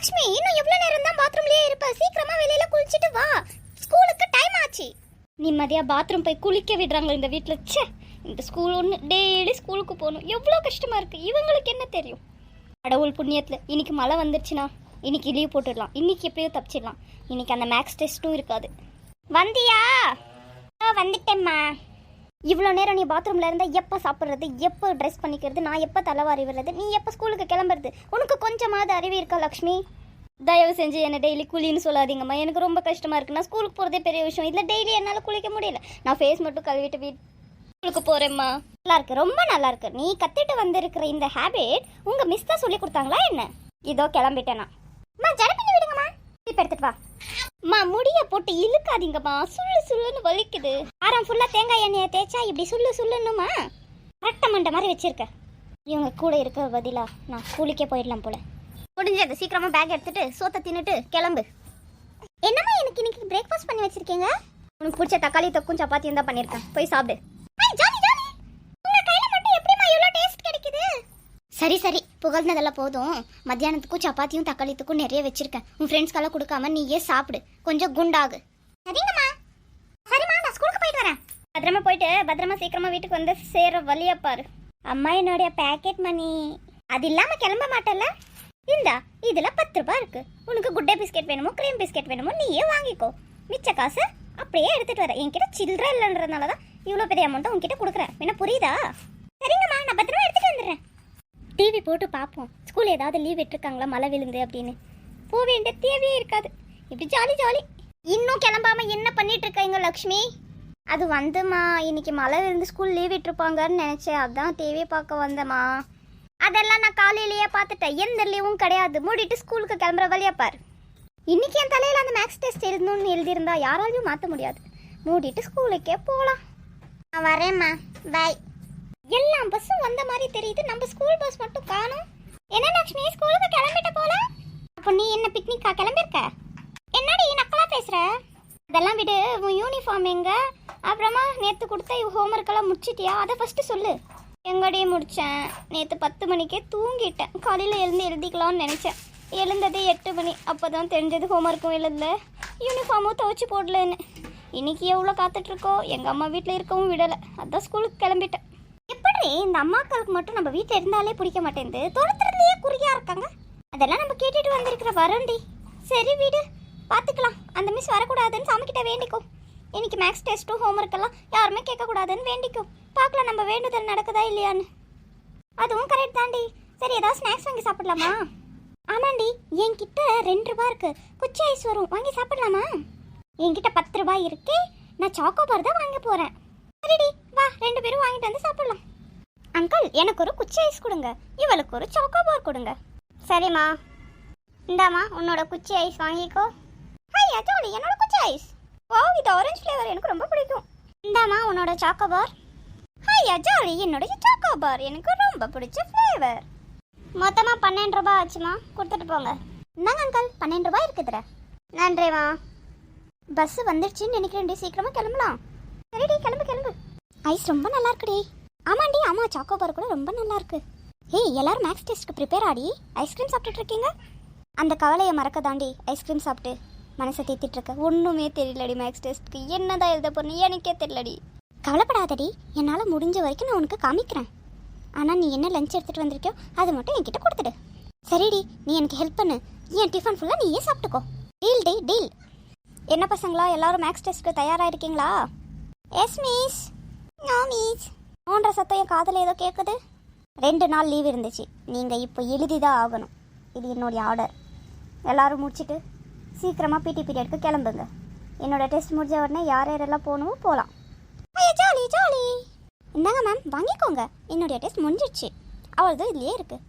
லக்ஷ்மி, இன்னும் எவ்வளவு நேரம் தான் பாத்ரூம்லயே இருப்ப? சீக்கிரமா வெளியில குளிச்சிட்டு வா, ஸ்கூலுக்கு டைம் ஆச்சு. நிம்மதியா பாத்ரூம் போய் குளிக்க விடுறாங்களா இந்த வீட்ல? ச்சே, இந்த ஸ்கூல் ஒன்று டெய்லி ஸ்கூலுக்கு போகணும், எவ்வளோ கஷ்டமா இருக்கு. இவங்களுக்கு என்ன தெரியும்? கடவுள் புண்ணியத்தில் இன்னைக்கு மழை வந்துருச்சுன்னா இன்னைக்கு லீவ் போட்டுடலாம். இன்னைக்கு எப்படியோ தப்பிச்சிடலாம். இன்னைக்கு அந்த மேக்ஸ் டெஸ்ட்டும் இருக்காது. வந்தியா? வந்துட்டேம்மா. இவ்வளோ நேரம் நீ பாத்ரூமில் இருந்தால் எப்போ சாப்பிட்றது, எப்போ ட்ரெஸ் பண்ணிக்கிறது, நான் எப்போ தலைவாரி விடுறது, நீ எப்போ ஸ்கூலுக்கு கிளம்புறது? உனக்கு கொஞ்சமாவது அறிவு இருக்கா லக்ஷ்மி? தயவு செஞ்சு என்னை டெய்லி குளின்னு சொல்லாதீங்கம்மா. எனக்கு ரொம்ப கஷ்டமாக இருக்குது. நான் ஸ்கூலுக்கு போகிறதே பெரிய விஷயம். இதில் டெய்லி என்னால் குளிக்க முடியல. நான் ஃபேஸ் மட்டும் கழுவிட்டு ஸ்கூலுக்கு போகிறேம்மா. நல்லா இருக்கு, ரொம்ப நல்லா இருக்கு. நீ கற்றுட்டு வந்திருக்கிற இந்த ஹேபிட் உங்கள் மிஸ் தான் சொல்லி கொடுத்தாங்களா என்ன? இதோ கிளம்பிட்டேனா? அம்மா ஜட பண்ணி விடுங்கம்மா. இப்போ எடுத்துட்டு வா. அம்மா முடிய போட்டு இழுக்காதீங்கம்மா, சுள்ளு சுள்ளுன்னு வலிக்குது. ஆரம் ஃபுல்லாக தேங்காய் எண்ணெயை தேய்ச்சா இப்படி சுள்ளு சுள்ளுன்னுமா? கரெக்டாக மண்டை மாதிரி வச்சிருக்க. இவங்க கூட இருக்க பதிலா நான் ஸ்கூலுக்கே போயிடலாம் போல. முடிஞ்சது, சீக்கிரமா பேக் எடுத்துட்டு சோத்தை தின்னுட்டு கிளம்பு. என்னம்மா எனக்கு இன்னைக்கு பிரேக்ஃபாஸ்ட் பண்ணி வச்சிருக்கீங்க? உனக்கு பிடிச்ச தக்காளி தொக்கும் சப்பாத்தியும் தான் பண்ணியிருக்கேன், போய் சாப்பிடு. சரி சரி, புகழ்ந்ததெல்லாம் போதும். மத்தியானத்துக்கும் சப்பாத்தியும் தக்காளித்துக்கும் நிறைய வச்சிருக்கேன். உன் ஃப்ரெண்ட்ஸ்க்கெல்லாம் கொடுக்காம நீயே சாப்பிடு, கொஞ்சம் குண்டாகு. சரிங்கம்மா. சரிம்மா, நான் ஸ்கூலுக்கு போயிட்டு வரேன். பத்திரமா போயிட்டு பத்திரமா சீக்கிரமா வீட்டுக்கு வந்து சேர வழியா பாரு. அம்மா என்னுடைய பேக்கெட் மணி. அது இல்லாம கிளம்ப மாட்டல. இந்தா, இதுல 10 ரூபாய் இருக்கு. உனக்கு குட்டே பிஸ்கெட் வேணுமோ கிரீம் பிஸ்கெட் வேணுமோ நீயே வாங்கிக்கோ. மிச்ச காசு அப்படியே எடுத்துட்டு வர. என்கிட்ட சில்லற இல்லைன்றதுனாலதான் இவ்வளோ பெரிய அமௌண்ட்டை உன்கிட்ட கொடுக்குறேன். என்ன புரியுதா? சரிங்கம்மா, நான் பத்திரமா எடுத்துட்டு வந்துடுறேன். டிவி போட்டு பார்ப்போம், ஸ்கூல் ஏதாவது லீவ் விட்டுருக்காங்களா மழை விழுந்து அப்படின்னு. போக வேண்டிய தேவையே இருக்காது. இப்படி ஜாலி ஜாலி. இன்னும் கிளம்பாம என்ன பண்ணிட்டு இருக்கீங்க லக்ஷ்மி? அது வந்துமா, இன்னைக்கு மழை விழுந்து ஸ்கூல் லீவ் விட்டுருப்பாங்கன்னு நினைச்சேன், அதான் டிவி பார்க்க வந்தேம்மா. அதெல்லாம் நான் காலையிலேயே பார்த்துட்டேன், எந்த லீவும் கிடையாது. மூடிட்டு ஸ்கூலுக்கு கிளம்புற வழியா பாரு. இன்னைக்கு என் தலையில் அந்த மேக்ஸ் டெஸ்ட் எழுதணும்னு எழுதியிருந்தா யாராலையும் மாற்ற முடியாது. மூடிட்டு ஸ்கூலுக்கே போகலாம். நான் வரேம்மா, பாய். எல்லா பஸ்ஸும் வந்த மாதிரி தெரியுது, நம்ம ஸ்கூல் பஸ் மட்டும் காணும். என்ன லக்ஷ்மி, ஸ்கூலுக்கு கிளம்பிட்ட போல? அப்போ நீ என்ன பிக்னிக்கா கிளம்பிருக்க? என்னடி நக்கலா பேசுற? அதெல்லாம் விடு, உன் யூனிஃபார்ம் எங்க? அப்புறமா நேற்று கொடுத்த ஹோம்ஒர்க் எல்லாம் முடிச்சிட்டியா? அதை ஃபர்ஸ்ட் சொல்லு. எங்கடியே முடித்தேன், நேற்று 10 மணிக்கே தூங்கிட்டேன். காலையில் எழுந்து எழுதிக்கலாம்னு நினச்சேன். எழுந்தது 8 மணி. அப்போ தான் தெரிஞ்சது ஹோம்ஒர்க்கும் எழுதல, யூனிஃபார்மும் துவைச்சி போடலன்னு. இன்னைக்கு எவ்வளோ காத்துட்ருக்கோ, எங்கள் அம்மா வீட்டில் இருக்கவும் விடலை. அதான் ஸ்கூலுக்கு கிளம்பிட்டேன். எப்படி இந்த அம்மாக்களுக்கு மட்டும் நம்ம வீட்டில் இருந்தாலே பிடிக்க மாட்டேங்குது, தோட்டத்துலேயே குறியா இருக்காங்க. அதெல்லாம் நம்ம கேட்டுட்டு வந்திருக்கிற வரண்டி. சரி வீடு பார்த்துக்கலாம். அந்த மிஸ் வரக்கூடாதுன்னு சாமிக்கிட்ட வேண்டிக்கும். இன்னைக்கு மேக்ஸ் டெஸ்ட்டும் ஹோம்ஒர்க் எல்லாம் யாருமே கேட்கக்கூடாதுன்னு வேண்டிக்கும். பார்க்கலாம் நம்ம வேண்டுதல் நடக்குதா இல்லையான்னு. அதுவும் கரெக்ட் தாண்டி. சரி, ஏதாவது ஸ்நாக்ஸ் வாங்கி சாப்பிடலாமா? ஆமாண்டி, என்கிட்ட 2 ரூபாய் இருக்கு. குச்சி ஐஸ் வரும், வாங்கி சாப்பிடலாமா? என்கிட்ட 10 ரூபாய் இருக்கே, நான் சாக்கோபார் தான் வாங்க போகிறேன். சரிடி வா, 2 பேரும் வாங்கிட்டு வந்து சாப்பிடலாம். அங்கிள், எனக்கு ஒரு குச்சி ஐஸ் கொடுங்க, இவளுக்கு ஒரு சாக்கோபார் கொடுங்க. சரிம்மா, இந்தாம்மா உன்னோட குச்சி ஐஸ் வாங்கிக்கோ. ஹையா ஜாலி, என்னோட குச்சி ஐஸ். ஓ, இது ஆரஞ்சு ஃப்ளேவர், எனக்கு ரொம்ப பிடிக்கும். இந்தாம்மா உன்னோட சாக்கோபார். ஹையா ஜாலி, என்னோட சாக்கோபார் எனக்கு ரொம்ப பிடிச்ச ஃப்ளேவர். மொத்தமாக 12 ரூபாய் ஆச்சுமா, கொடுத்துட்டு போங்க. இந்தாங்க அங்கிள், 12 ரூபாய் இருக்குதுற. நன்றிம்மா. பஸ் வந்துடுச்சுன்னு நினைக்கிறேன், சீக்கிரமாக கிளம்பலாம். சரிடி, கிளம்பு கிளம்பு. ஐஸ் ரொம்ப நல்லா இருக்குடி. ஆமாண்டி, ஆமாம், சாக்கோபார் கூட ரொம்ப நல்லா இருக்கு. ஏய், எல்லாரும் மேக்ஸ் டெஸ்ட்டுக்கு ப்ரிப்பேர் ஆடி ஐஸ்கிரீம் சாப்பிட்டுட்டு இருக்கீங்க. அந்த கவலையை மறக்க தாண்டி ஐஸ்கிரீம் சாப்பிட்டு மனசை தேத்திட்டு இருக்க. ஒன்றுமே தெரியலடி, மேக்ஸ் டெஸ்ட்டுக்கு என்னதான் எழுத போறேன்னு எனக்கே தெரியலடி. கவலைப்படாதடி, என்னால் முடிஞ்ச வரைக்கும் நான் உனக்கு காமிக்கிறேன். ஆனால் நீ என்ன லஞ்ச் எடுத்துகிட்டு வந்திருக்கியோ அது மட்டும் என்கிட்ட கொடுத்துடு. சரிடி, நீ எனக்கு ஹெல்ப் பண்ணு. என் டிஃபன் ஃபுல்லாக நீயே சாப்பிட்டுக்கோ. Deal D deal. என்ன பசங்களா, எல்லாரும் மேக்ஸ் டெஸ்ட்டுக்கு தயாராக இருக்கீங்களா? Yes miss. No miss. ஓன்ற சத்தம் என் காதில் ஏதோ கேட்குது. 2 நாள் லீவ் இருந்துச்சு, நீங்கள் இப்போ எழுதி தான் ஆகணும். இது என்னுடைய ஆர்டர். எல்லோரும் முடிச்சுட்டு சீக்கிரமாக பிடி பீரியடுக்கு கிளம்புங்க. என்னோடய டெஸ்ட் முடிஞ்ச உடனே யார் யாரெல்லாம் போகணுமோ போகலாம். ஐயா ஜாலி ஜாலி. இந்தாங்க மேம், வாங்கிக்கோங்க. என்னுடைய டெஸ்ட் முடிஞ்சிடுச்சு, அவ்வளோதான் இதுலேயே இருக்குது.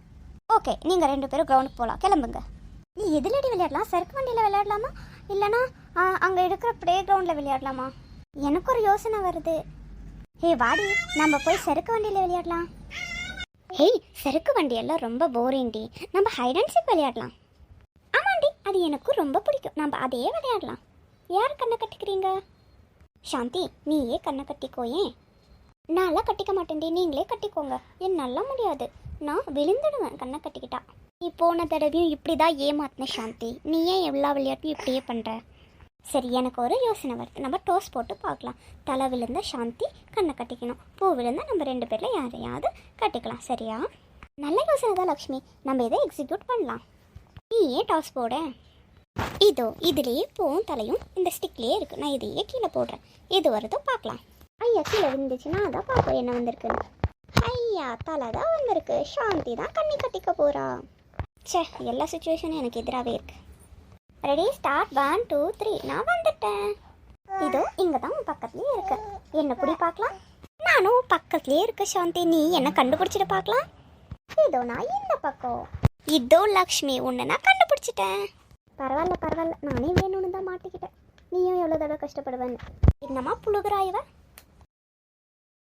ஓகே, நீங்கள் 2 பேரும் கிரவுண்டுக்கு போகலாம், கிளம்புங்க. நீ எதிலடி விளையாடலாம்? சறுக்கு வண்டியில் விளையாடலாமா, இல்லைனா அங்கே இருக்கிற ப்ளே கிரவுண்டில் விளையாடலாமா? எனக்கு ஒரு யோசனை வருது. ஹே வாடி, நம்ம போய் சறுக்கு வண்டியில் விளையாடலாம். ஹேய், சறுக்கு வண்டியெல்லாம் ரொம்ப போரிங்டி, நம்ம ஹைட் அண்ட் சீக் விளையாடலாம். ஆமாண்டி, அது எனக்கும் ரொம்ப பிடிக்கும், நம்ம அதே விளையாடலாம். யார் கண்ணை கட்டிக்கிறீங்க? சாந்தி, நீயே கண்ணை கட்டிக்கோயே. நான்லாம் கட்டிக்க மாட்டேன்டி, நீங்களே கட்டிக்கோங்க. என்னால முடியாது, நான் விழுந்துடுவேன் கண்ணை கட்டிக்கிட்டா. நீ போன தடவையும் இப்படி தான் ஏமாத்தின சாந்தி. நீ ஏன் எல்லா விளையாட்டையும் இப்படியே பண்ணுற? சரி, எனக்கு ஒரு யோசனை வருது. நம்ம டோஸ் போட்டு பார்க்கலாம். தலை விழுந்த சாந்தி கண்ணை கட்டிக்கணும், பூ விழுந்தால் நம்ம 2 பேரில் யாரையாவது கட்டிக்கலாம். சரியா? நல்ல யோசனை தான் லக்ஷ்மி. நம்ம இதை எக்ஸிக்யூட் பண்ணலாம். நீ ஏன் டாஸ் போட? இதோ இதுலேயே பூவும் தலையும் இந்த ஸ்டிக்லேயே இருக்குது. நான் இதையே கீழே போடுறேன். எது வருதோ பார்க்கலாம். ஐயா, கீழே விழுந்துச்சுன்னா அதான் பார்ப்போம் என்ன வந்திருக்குன்னு. ஐயா, தலை தான் வந்திருக்கு. சாந்தி தான் கண்ணி கட்டிக்க போகிறா. சே, எல்லா சுச்சுவேஷனும் எனக்கு எதிராகவே இருக்கு. Ready, start. 1 2 3. நான் வந்துட்டேன். இதோ இங்கே தான் உன் பக்கத்துலேயே இருக்கு. என்ன புடி பார்க்கலாம். நானும் பக்கத்துலேயே இருக்க சாந்தி. நீ என்ன கண்டுபிடிச்சிட்டு பார்க்கலாம். இதோ நான் இந்த பக்கம். இதோ லக்ஷ்மி, உன்னை நான் கண்டுபிடிச்சிட்டேன். பரவாயில்ல பரவாயில்ல, நானே வேணும்னு தான் மாட்டிக்கிட்டேன். நீயும் எவ்வளோ தடவை கஷ்டப்படுவேன்னு. என்னம்மா புழுகிறாயவ?